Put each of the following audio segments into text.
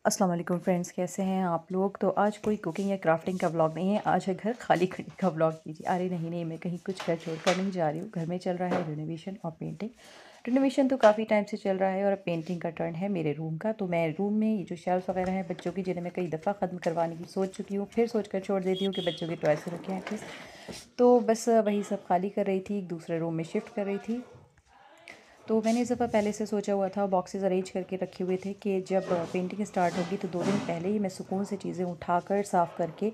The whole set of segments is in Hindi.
अस्सलाम वालेकुम फ्रेंड्स, कैसे हैं आप लोग। तो आज कोई कुकिंग या क्राफ्टिंग का व्लॉग नहीं है, आज है घर खाली खड़ी का व्लॉग कीजिए। अरे नहीं, मैं कहीं कुछ घर छोड़ कर नहीं जा रही हूँ। घर में चल रहा है रिनोवेशन और पेंटिंग। रिनोवेशन तो काफ़ी टाइम से चल रहा है और पेंटिंग का टर्न है मेरे रूम का। तो मैं रूम में ये जो शेल्फ वगैरह हैं बच्चों की, जिन्हें मैं कई दफ़ा ख़त्म करवाने की सोच चुकी हूँ, फिर सोच कर छोड़ देती हूँ कि बच्चों के टॉयस रखे हैं एटलीस्ट। तो बस वही सब खाली कर रही थी, एक दूसरे रूम में शिफ्ट कर रही थी। तो मैंने इस दफ़ा पहले से सोचा हुआ था, बॉक्सेस अरेंज करके रखे हुए थे कि जब पेंटिंग स्टार्ट होगी तो 2 दिन पहले ही मैं सुकून से चीज़ें उठाकर साफ़ करके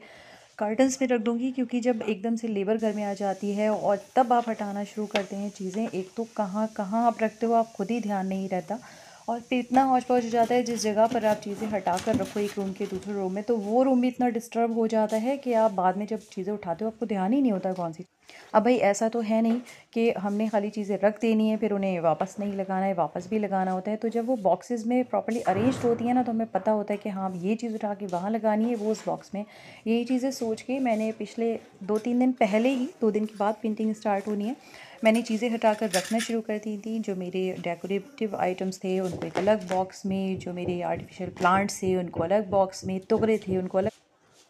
कार्टन्स में रख दूँगी। क्योंकि जब एकदम से लेबर घर में आ जाती है और तब आप हटाना शुरू करते हैं चीज़ें, एक तो कहाँ कहाँ आप रखते हो आप खुद ही ध्यान नहीं रहता, और फिर इतना हौच पौच हो जाता है। जिस जगह पर आप चीज़ें हटा कर रखो एक रूम के दूसरे रूम में, तो वो रूम भी इतना डिस्टर्ब हो जाता है कि आप बाद में जब चीज़ें उठाते हो आपको ध्यान ही नहीं होता कौन सी। अब भाई ऐसा तो है नहीं कि हमने खाली चीज़ें रख देनी है फिर उन्हें वापस नहीं लगाना है, वापस भी लगाना होता है। तो जब वो बॉक्सेस में प्रॉपर्ली अरेंज्ड होती है ना, तो हमें पता होता है कि हाँ, ये चीज़ उठा के वहाँ लगानी है, वो उस बॉक्स में। यही चीज़ें सोच के मैंने पिछले 2-3 दिन पहले ही, 2 दिन के बाद पेंटिंग स्टार्ट होनी है, मैंने चीज़ें हटा कर रखना शुरू कर दी थी। जो मेरे डेकोरेटिव आइटम्स थे उनको एक अलग बॉक्स में, जो मेरे आर्टिफिशियल प्लांट्स थे उनको अलग बॉक्स में, टुकड़े थे उनको अलग।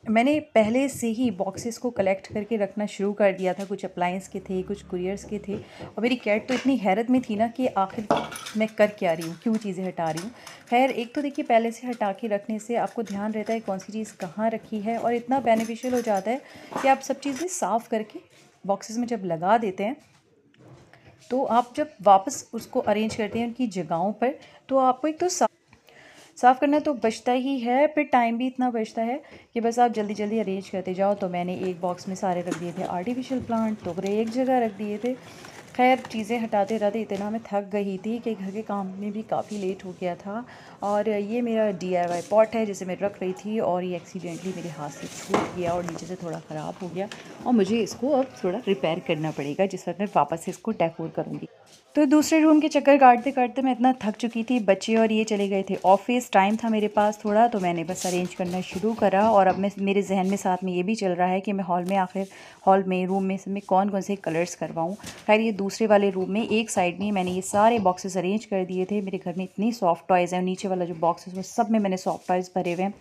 मैंने पहले से ही बॉक्सेस को कलेक्ट करके रखना शुरू कर दिया था। कुछ अप्लायंस के थे, कुछ कुरियर्स के थे, और मेरी कैट तो इतनी हैरत में थी ना कि आखिर मैं कर क्या रही हूँ, क्यों चीज़ें हटा रही हूँ। खैर, एक तो देखिए, पहले से हटा के रखने से आपको ध्यान रहता है कौन सी चीज़ कहाँ रखी है, और इतना बेनिफिशियल हो जाता है कि आप सब चीज़ें साफ़ करके बॉक्सेस में जब लगा देते हैं, तो आप जब वापस उसको अरेंज करते हैं उनकी जगहों पर, तो आपको एक तो साफ़ करना तो बचता ही है, फिर टाइम भी इतना बचता है कि बस आप जल्दी जल्दी अरेंज करते जाओ। तो मैंने एक बॉक्स में सारे रख दिए थे आर्टिफिशियल प्लांट, टोकरे एक जगह रख दिए थे। खैर, चीज़ें हटाते हटाते इतना मैं थक गई थी कि घर के काम में भी काफ़ी लेट हो गया था। और ये मेरा DIY पॉट है जिसे मैं रख रही थी, और ये एक्सीडेंटली मेरे हाथ से छूट गया और नीचे से थोड़ा ख़राब हो गया, और मुझे इसको अब थोड़ा रिपेयर करना पड़ेगा, जिस वक्त मैं वापस से इसको डेकोर करूँगी। तो दूसरे रूम के चक्कर काटते काटते मैं इतना थक चुकी थी। बच्चे और ये चले गए थे ऑफिस, टाइम था मेरे पास थोड़ा, तो मैंने बस अरेंज करना शुरू करा। और अब मेरे जहन में साथ में ये भी चल रहा है कि मैं हॉल में रूम में सब में कौन कौन से कलर्स करवाऊँ। खैर, ये दूसरे वाले रूम में एक साइड में मैंने ये सारे बॉक्सेस अरेंज कर दिए थे। मेरे घर में इतनी सॉफ्ट टॉयज़ हैं, नीचे वाला जो बॉक्स है उसमें सब में मैंने सॉफ्ट टॉयज़ भरे हुए हैं।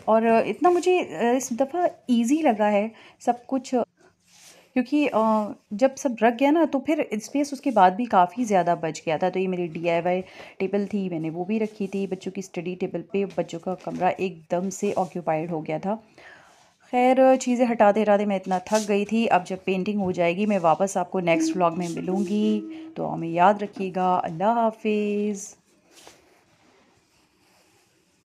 और इतना मुझे इस दफ़ा ईजी लगा है सब कुछ, क्योंकि जब सब रख गया ना, तो फिर स्पेस उसके बाद भी काफ़ी ज़्यादा बच गया था। तो ये मेरी DIY टेबल थी, मैंने वो भी रखी थी बच्चों की स्टडी टेबल पे। बच्चों का कमरा एकदम से ऑक्यूपाइड हो गया था। खैर, चीज़ें हटाते हटाते मैं इतना थक गई थी। अब जब पेंटिंग हो जाएगी मैं वापस आपको नेक्स्ट व्लॉग में मिलूँगी। तो हमें याद रखिएगा। अल्लाह हाफिज़।